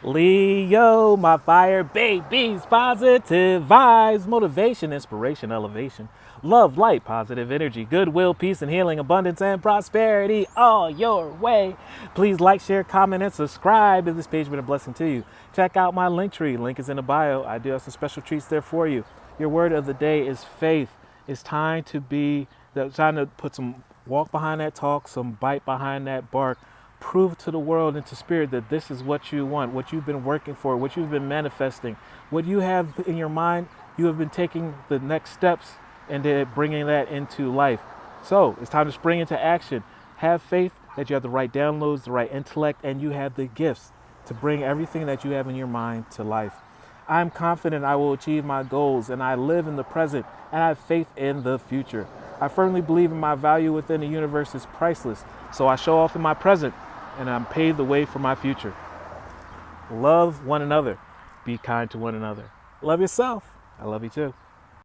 Leo, my fire babies, positive vibes, motivation, inspiration, elevation, love, light, positive energy, goodwill, peace, and healing, abundance, and prosperity all your way. Please like, share, comment, and subscribe if this page has been a blessing to you. Check out my LinkTree. Link is in the bio. I do have some special treats there for you. Your word of the day is faith. It's time to put some walk behind that talk, some bite behind that bark. Prove to the world and to spirit that this is what you want, what you've been working for, what you've been manifesting, what you have in your mind. You have been taking the next steps and then bringing that into life. So it's time to spring into action. Have faith that you have the right downloads, the right intellect, and you have the gifts to bring everything that you have in your mind to life. I'm confident I will achieve my goals, and I live in the present, and I have faith in the future. I firmly believe in my value within the universe is priceless, so I show off in my present, and I'm paved the way for my future. Love one another. Be kind to one another. Love yourself. I love you too.